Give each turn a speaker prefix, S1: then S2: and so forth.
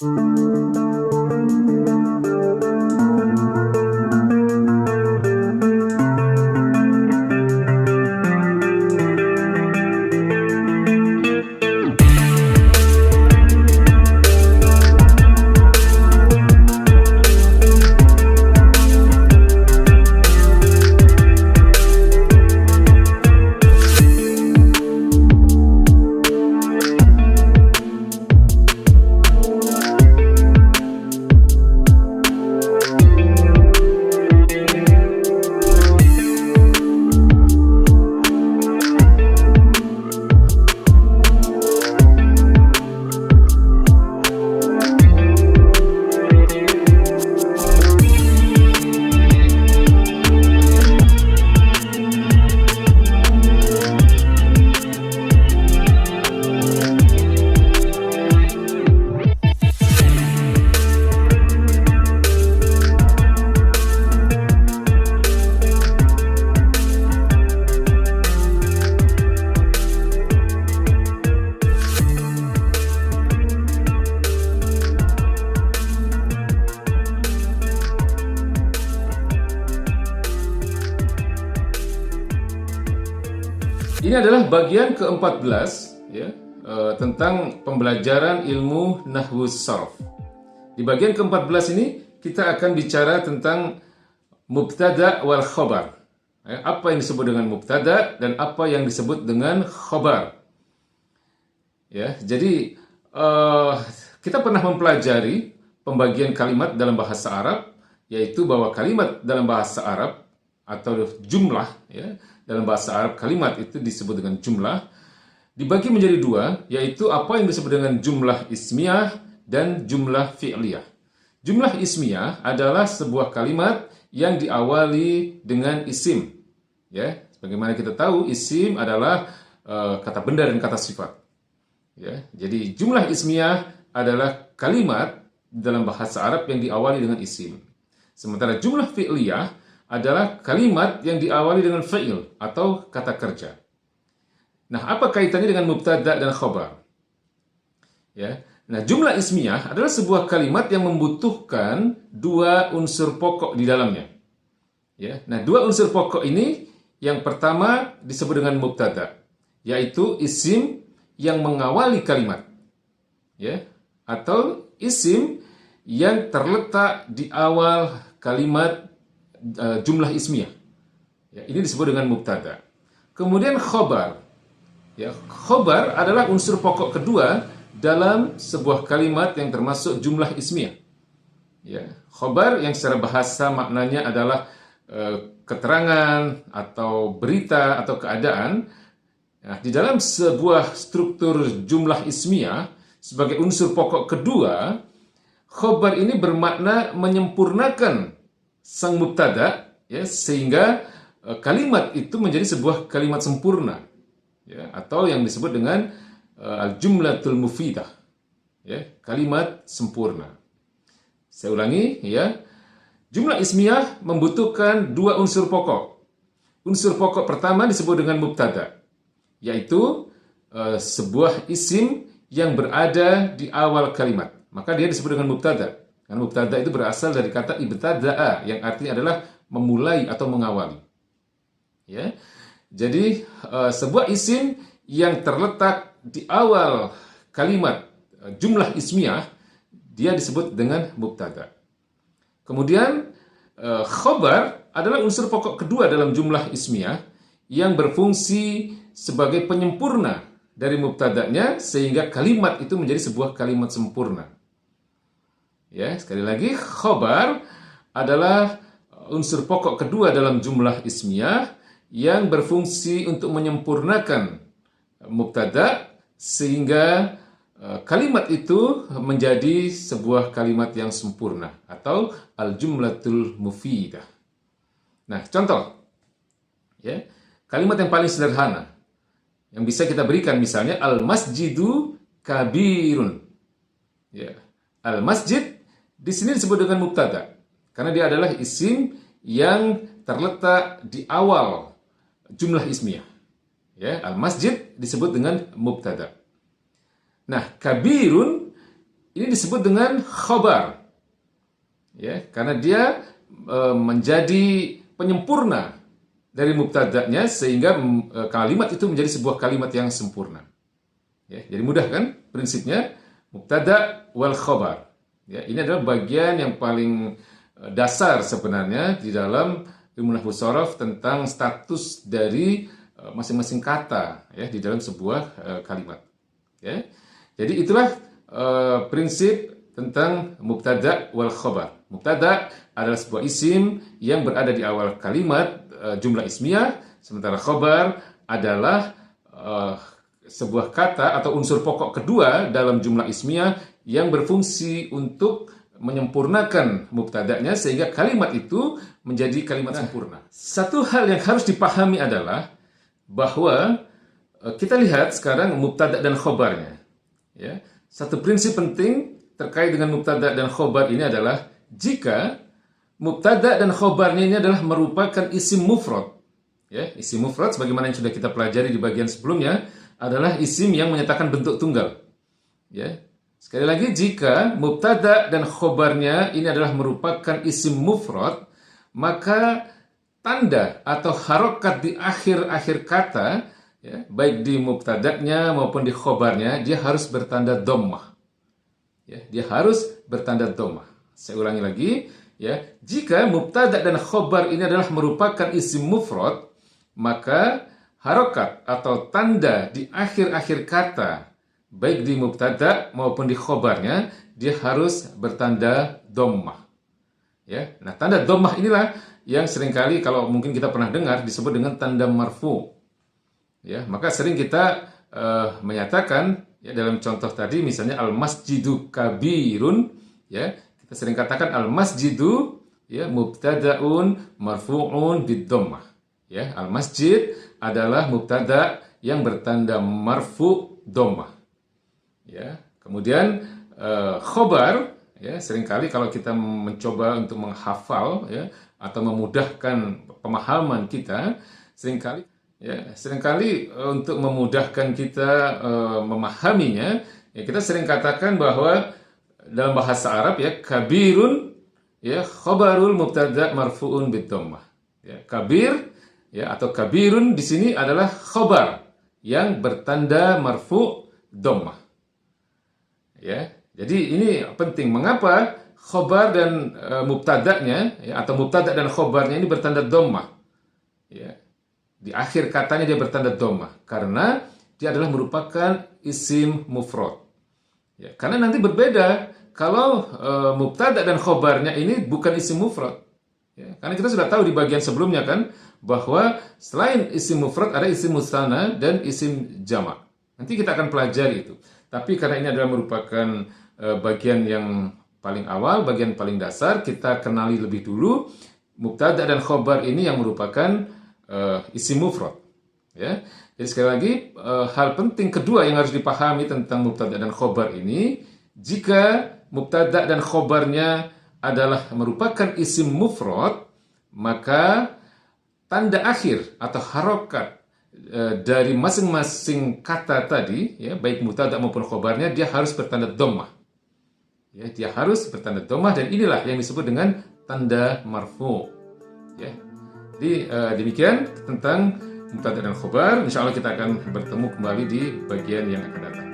S1: Ini adalah bagian ke-14 ya, tentang pembelajaran ilmu nahwu sarf. Di bagian ke-14 ini kita akan bicara tentang mubtada wal khobar. Apa yang disebut dengan mubtada dan apa yang disebut dengan khobar. Ya, jadi kita pernah mempelajari pembagian kalimat dalam bahasa Arab, yaitu bahwa kalimat dalam bahasa Arab atau jumlah ya, dalam bahasa Arab kalimat itu disebut dengan jumlah, dibagi menjadi dua, yaitu apa yang disebut dengan jumlah ismiyah dan jumlah fi'liyah. Jumlah ismiyah adalah sebuah kalimat yang diawali dengan isim. Ya, sebagaimana kita tahu, isim adalah kata benda dan kata sifat. Ya, jadi jumlah ismiyah adalah kalimat dalam bahasa Arab yang diawali dengan isim. Sementara jumlah fi'liyah adalah kalimat yang diawali dengan fi'il atau kata kerja. Nah, apa kaitannya dengan mubtada dan khobar? Ya. Nah, jumlah ismiyah adalah sebuah kalimat yang membutuhkan dua unsur pokok di dalamnya. Ya. Nah, dua unsur pokok ini yang pertama disebut dengan mubtada, yaitu isim yang mengawali kalimat. Ya, atau isim yang terletak di awal kalimat jumlah ismiyah. Ya, ini disebut dengan mubtada. Kemudian khobar. Ya, khobar adalah unsur pokok kedua dalam sebuah kalimat yang termasuk jumlah ismiyah. Ya, khobar yang secara bahasa maknanya adalah keterangan atau berita atau keadaan. Nah, di dalam sebuah struktur jumlah ismiyah sebagai unsur pokok kedua, khobar ini bermakna menyempurnakan sang mubtada, ya, sehingga kalimat itu menjadi sebuah kalimat sempurna, ya, atau yang disebut dengan al-jumlatul mufidah, ya, kalimat sempurna. Saya ulangi, ya, jumlah ismiyah membutuhkan dua unsur pokok. Unsur pokok pertama disebut dengan mubtada, yaitu sebuah isim yang berada di awal kalimat, maka dia disebut dengan mubtada. Karena mubtada itu berasal dari kata ibtada'a yang artinya adalah memulai atau mengawali. Ya. Jadi sebuah isim yang terletak di awal kalimat jumlah ismiyah, dia disebut dengan mubtada. Kemudian khobar adalah unsur pokok kedua dalam jumlah ismiyah yang berfungsi sebagai penyempurna dari mubtadanya sehingga kalimat itu menjadi sebuah kalimat sempurna. Ya, sekali lagi, khobar adalah unsur pokok kedua dalam jumlah ismiyah yang berfungsi untuk menyempurnakan mubtada sehingga kalimat itu menjadi sebuah kalimat yang sempurna atau al-jumlatul mufidah. Nah, contoh, ya, kalimat yang paling sederhana yang bisa kita berikan misalnya al-masjidu kabirun. Ya, al-masjid di sini disebut dengan mubtada karena dia adalah isim yang terletak di awal jumlah ismiyah. Ya, al-masjid disebut dengan mubtada. Nah, kabirun ini disebut dengan khobar. Ya, karena dia menjadi penyempurna dari mubtada'nya sehingga kalimat itu menjadi sebuah kalimat yang sempurna. Ya, jadi mudah kan prinsipnya mubtada' wal khobar. Ya, ini adalah bagian yang paling dasar sebenarnya di dalam ilmu nahwu shorof tentang status dari masing-masing kata ya di dalam sebuah kalimat. Ya. Jadi itulah prinsip tentang mubtada' wal khobar. Mubtada' adalah sebuah isim yang berada di awal kalimat jumlah ismiyah, sementara khobar adalah sebuah kata atau unsur pokok kedua dalam jumlah ismiyah yang berfungsi untuk menyempurnakan mubtada'nya sehingga kalimat itu menjadi kalimat sempurna. Satu hal yang harus dipahami adalah bahwa kita lihat sekarang mubtada' dan khobarnya. Ya. Satu prinsip penting terkait dengan mubtada' dan khobar ini adalah jika mubtada' dan khobarnya ini adalah merupakan isim mufrad. Ya, isim mufrad sebagaimana yang sudah kita pelajari di bagian sebelumnya adalah isim yang menyatakan bentuk tunggal. Ya. Sekali lagi, jika mubtada' dan khobarnya ini adalah merupakan isim mufrad, maka tanda atau harokat di akhir-akhir kata, ya, baik di mubtada'nya maupun di khobarnya, dia harus bertanda dhammah. Ya, dia harus bertanda dhammah. Saya ulangi lagi, ya, jika mubtada' dan khobar ini adalah merupakan isim mufrad, maka harokat atau tanda di akhir-akhir kata, baik di mubtada' maupun di khobarnya, dia harus bertanda dhammah. Ya, nah tanda dhammah inilah yang seringkali kalau mungkin kita pernah dengar disebut dengan tanda marfu. Ya, maka sering kita menyatakan ya dalam contoh tadi misalnya al-masjidu kabirun, ya, kita sering katakan al-masjidu ya mubtada'un marfu'un bid-dhammah. Ya, al-masjid adalah mubtada' yang bertanda marfu' dhammah. Ya, kemudian khobar ya seringkali kalau kita mencoba untuk menghafal ya atau memudahkan pemahaman kita seringkali untuk memudahkan kita memahaminya ya kita sering katakan bahwa dalam bahasa Arab ya kabirun ya khobarul mubtada' marfu'un bid-dhammah. Ya, kabir ya atau kabirun di sini adalah khobar yang bertanda marfu' dhammah. Ya, jadi ini penting. Mengapa khobar dan mubtada'nya ya, atau mubtada' dan khobarnya ini bertanda dhammah? Ya, di akhir katanya dia bertanda dhammah karena dia adalah merupakan isim mufrad. Ya, karena nanti berbeda kalau mubtada' dan khobarnya ini bukan isim mufrad. Ya, karena kita sudah tahu di bagian sebelumnya kan bahwa selain isim mufrad ada isim musanna dan isim jama'. Nanti kita akan pelajari itu. Tapi karena ini adalah merupakan bagian yang paling awal, bagian paling dasar, kita kenali lebih dulu mubtada' dan khobar ini yang merupakan isim mufrad. Ya. Jadi sekali lagi hal penting kedua yang harus dipahami tentang mubtada' dan khobar ini, jika mubtada' dan khobarnya adalah merupakan isim mufrad, maka tanda akhir atau harokat dari masing-masing kata tadi, ya, baik mubtada' maupun khobarnya, dia harus bertanda dhammah. Ya, dia harus bertanda dhammah dan inilah yang disebut dengan tanda marfu. Ya. Jadi demikian tentang mubtada' dan khobar. Insya Allah kita akan bertemu kembali di bagian yang akan datang.